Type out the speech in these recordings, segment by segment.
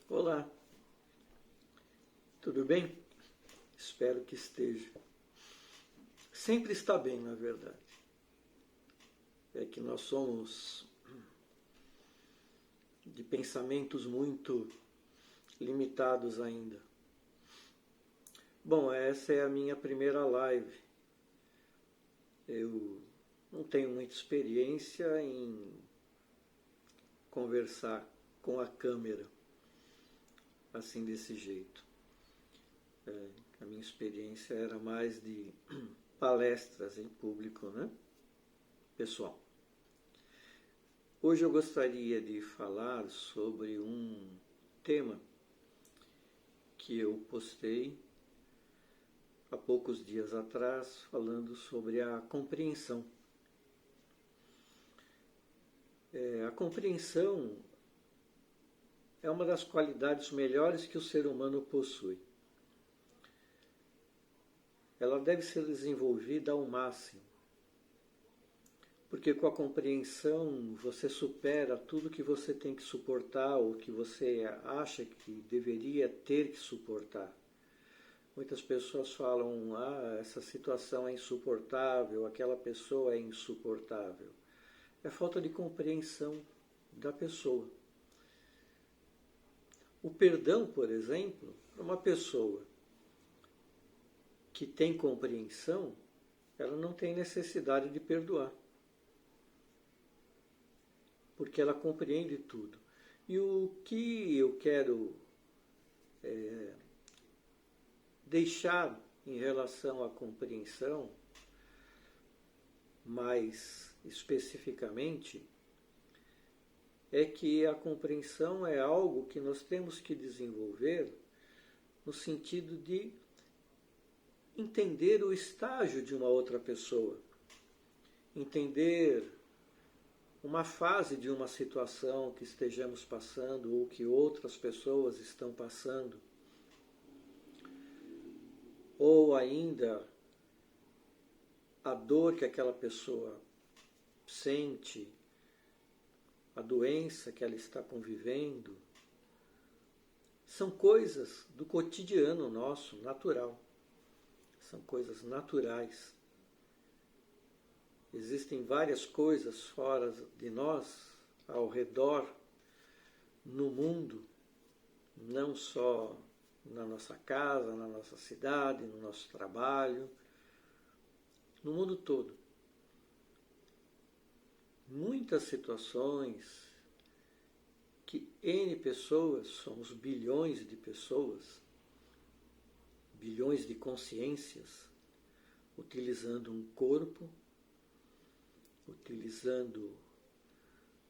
Olá, tudo bem? Espero que esteja. Sempre está bem, na verdade. É que nós somos de pensamentos muito limitados ainda. Bom, essa é a minha primeira live. Eu não tenho muita experiência em conversar com a câmera, assim desse jeito. A minha experiência era mais de palestras em público, né? Pessoal. Hoje eu gostaria de falar sobre um tema que eu postei há poucos dias atrás, falando sobre a compreensão. A compreensão é uma das qualidades melhores que o ser humano possui. Ela deve ser desenvolvida ao máximo, porque com a compreensão você supera tudo que você tem que suportar ou que você acha que deveria ter que suportar. Muitas pessoas falam, essa situação é insuportável, aquela pessoa é insuportável. É falta de compreensão da pessoa. O perdão, por exemplo, para uma pessoa que tem compreensão, ela não tem necessidade de perdoar, porque ela compreende tudo. E o que eu quero deixar em relação à compreensão, mais especificamente, é que a compreensão é algo que nós temos que desenvolver no sentido de entender o estágio de uma outra pessoa, entender uma fase de uma situação que estejamos passando ou que outras pessoas estão passando, ou ainda a dor que aquela pessoa sente, a doença que ela está convivendo, são coisas do cotidiano nosso, natural. São coisas naturais. Existem várias coisas fora de nós, ao redor, no mundo, não só na nossa casa, na nossa cidade, no nosso trabalho, no mundo todo. Muitas situações que N pessoas, somos bilhões de pessoas, bilhões de consciências, utilizando um corpo,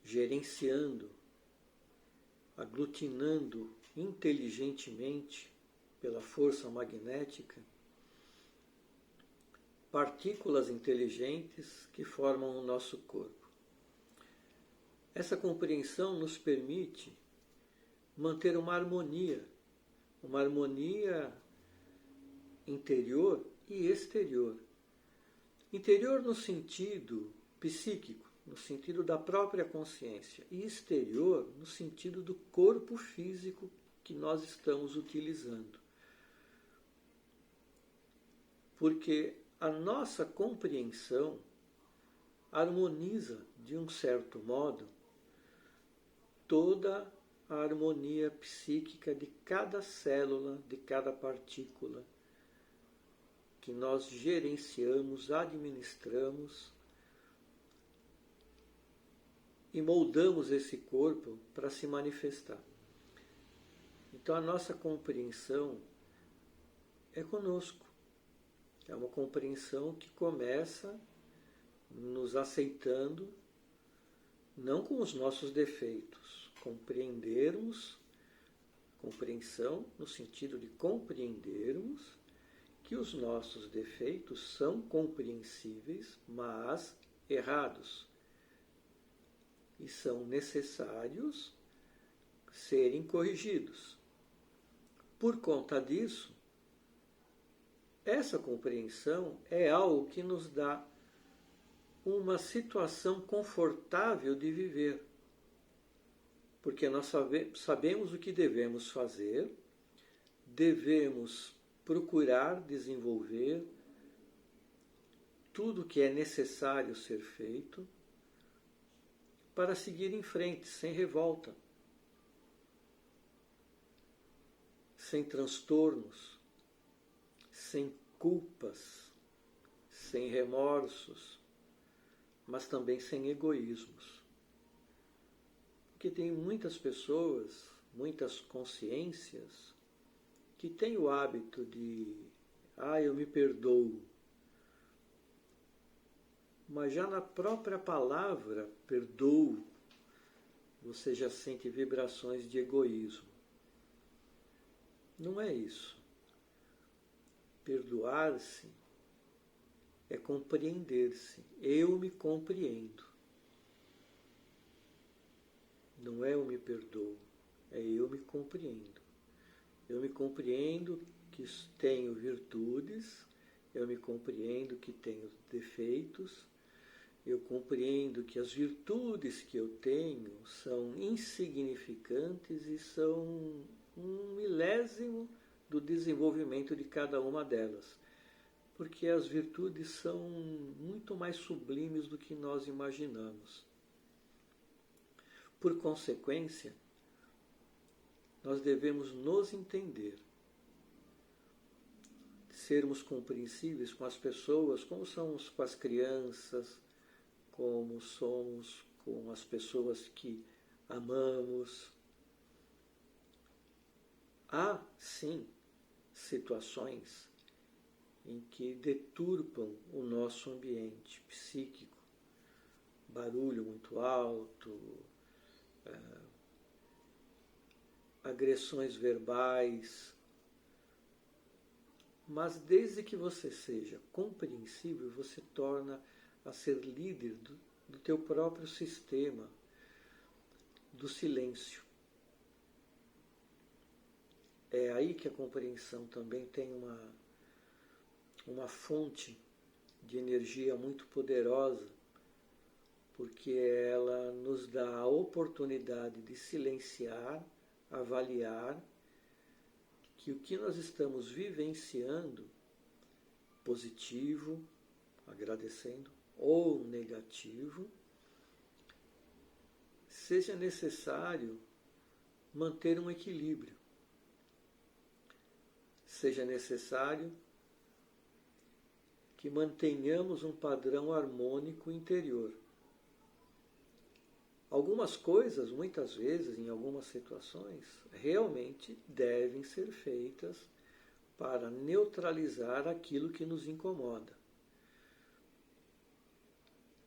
gerenciando, aglutinando inteligentemente pela força magnética, partículas inteligentes que formam o nosso corpo. Essa compreensão nos permite manter uma harmonia interior e exterior. Interior no sentido psíquico, no sentido da própria consciência, e exterior no sentido do corpo físico que nós estamos utilizando. Porque a nossa compreensão harmoniza, de um certo modo, toda a harmonia psíquica de cada célula, de cada partícula que nós gerenciamos, administramos e moldamos esse corpo para se manifestar. Então a nossa compreensão é conosco. É uma compreensão que começa nos aceitando, não com os nossos defeitos, compreensão no sentido de compreendermos que os nossos defeitos são compreensíveis, mas errados, e são necessários serem corrigidos. Por conta disso, essa compreensão é algo que nos dá uma situação confortável de viver. Porque nós sabemos o que devemos fazer, devemos procurar desenvolver tudo o que é necessário ser feito para seguir em frente, sem revolta, sem transtornos, sem culpas, sem remorsos, mas também sem egoísmos. Porque tem muitas pessoas, muitas consciências, que têm o hábito de, eu me perdoo. Mas já na própria palavra perdoo, você já sente vibrações de egoísmo. Não é isso. Perdoar-se é compreender-se. Eu me compreendo. Não é eu me perdoo, é eu me compreendo. Eu me compreendo que tenho virtudes, eu me compreendo que tenho defeitos, eu compreendo que as virtudes que eu tenho são insignificantes e são um milésimo do desenvolvimento de cada uma delas. Porque as virtudes são muito mais sublimes do que nós imaginamos. Por consequência, nós devemos nos entender, sermos compreensíveis com as pessoas, como somos com as crianças, como somos com as pessoas que amamos. Há, sim, situações em que deturpam o nosso ambiente psíquico. Barulho muito alto, agressões verbais. Mas desde que você seja compreensível, você torna a ser líder do teu próprio sistema, do silêncio. É aí que a compreensão também tem uma fonte de energia muito poderosa, porque ela nos dá a oportunidade de silenciar, avaliar que o que nós estamos vivenciando, positivo, agradecendo, ou negativo, seja necessário manter um equilíbrio. Seja necessário que mantenhamos um padrão harmônico interior. Algumas coisas, muitas vezes, em algumas situações, realmente devem ser feitas para neutralizar aquilo que nos incomoda.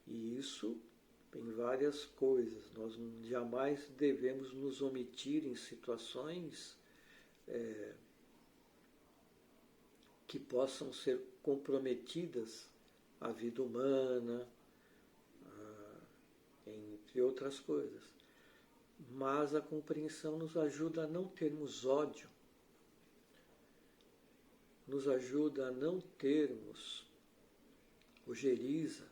E isso em várias coisas. Nós jamais devemos nos omitir em situações que possam ser comprometidas à vida humana, entre outras coisas. Mas a compreensão nos ajuda a não termos ódio, nos ajuda a não termos ojeriza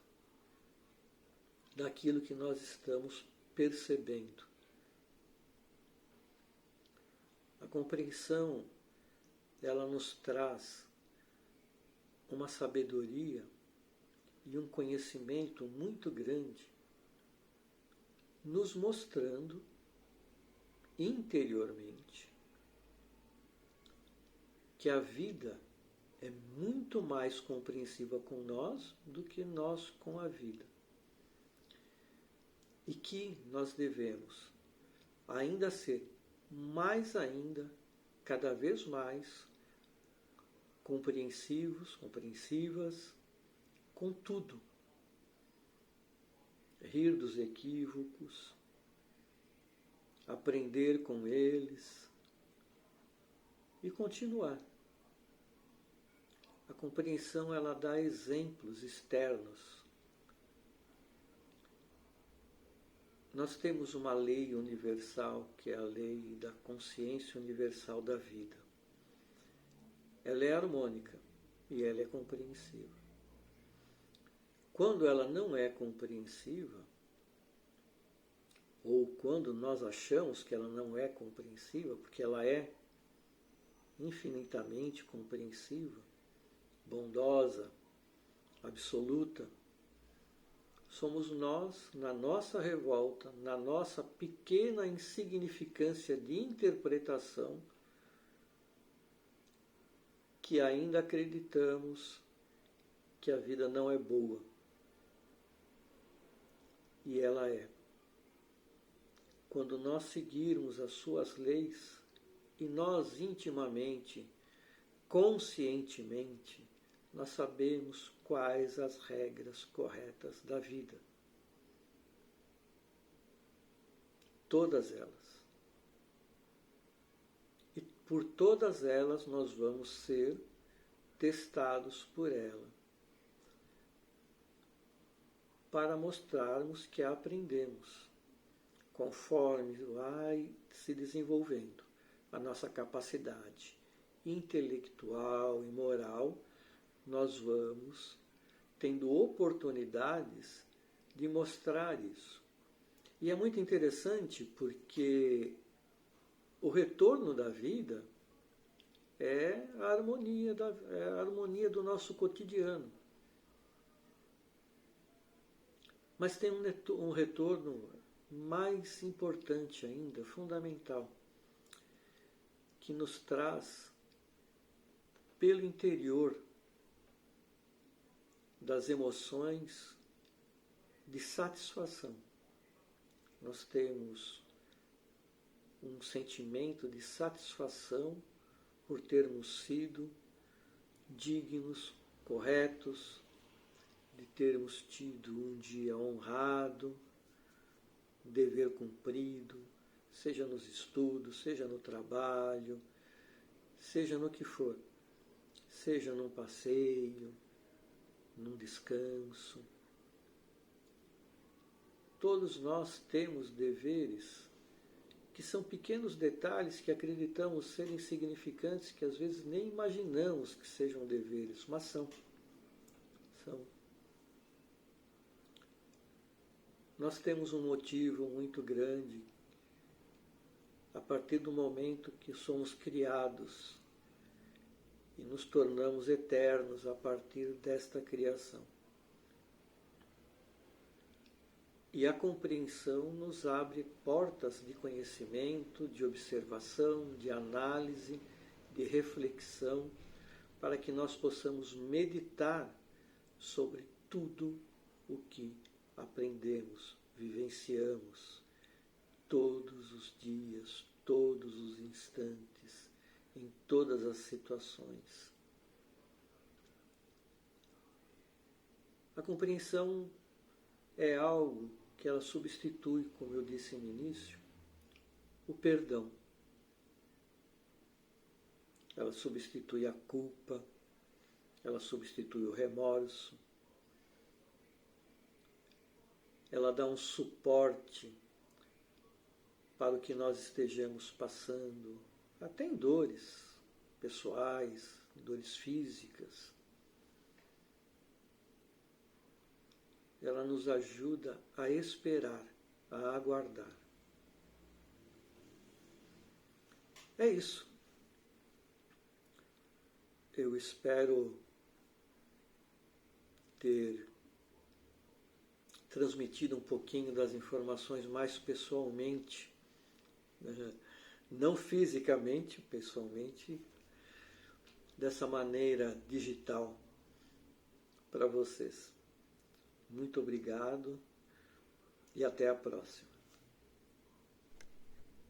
daquilo que nós estamos percebendo. A compreensão, ela nos traz uma sabedoria e um conhecimento muito grande, nos mostrando interiormente que a vida é muito mais compreensiva com nós do que nós com a vida. E que nós devemos ainda ser mais ainda, cada vez mais, compreensivos, compreensivas com tudo. Rir dos equívocos, aprender com eles e continuar. A compreensão, ela dá exemplos externos. Nós temos uma lei universal, que é a lei da consciência universal da vida. Ela é harmônica e ela é compreensiva. Quando ela não é compreensiva, ou quando nós achamos que ela não é compreensiva, porque ela é infinitamente compreensiva, bondosa, absoluta, somos nós, na nossa revolta, na nossa pequena insignificância de interpretação, que ainda acreditamos que a vida não é boa. E ela é. Quando nós seguirmos as suas leis, e nós intimamente, conscientemente, nós sabemos quais as regras corretas da vida. Todas elas. E por todas elas nós vamos ser testados por ela, para mostrarmos que aprendemos, conforme vai se desenvolvendo a nossa capacidade intelectual e moral, nós vamos tendo oportunidades de mostrar isso. E é muito interessante porque o retorno da vida é a harmonia do nosso cotidiano. Mas tem um retorno mais importante ainda, fundamental, que nos traz pelo interior das emoções de satisfação. Nós temos um sentimento de satisfação por termos sido dignos, corretos, de termos tido um dia honrado, um dever cumprido, seja nos estudos, seja no trabalho, seja no que for, seja num passeio, num descanso. Todos nós temos deveres que são pequenos detalhes que acreditamos serem insignificantes, que às vezes nem imaginamos que sejam deveres, mas são. Nós temos um motivo muito grande a partir do momento que somos criados e nos tornamos eternos a partir desta criação. E a compreensão nos abre portas de conhecimento, de observação, de análise, de reflexão, para que nós possamos meditar sobre tudo o que aprendemos, vivenciamos todos os dias, todos os instantes, em todas as situações. A compreensão é algo que ela substitui, como eu disse no início, o perdão. Ela substitui a culpa, ela substitui o remorso, ela dá um suporte para o que nós estejamos passando, até em dores pessoais, dores físicas. Ela nos ajuda a esperar, a aguardar. É isso. Eu espero ter transmitido um pouquinho das informações mais pessoalmente, não fisicamente, pessoalmente, dessa maneira digital para vocês. Muito obrigado e até a próxima.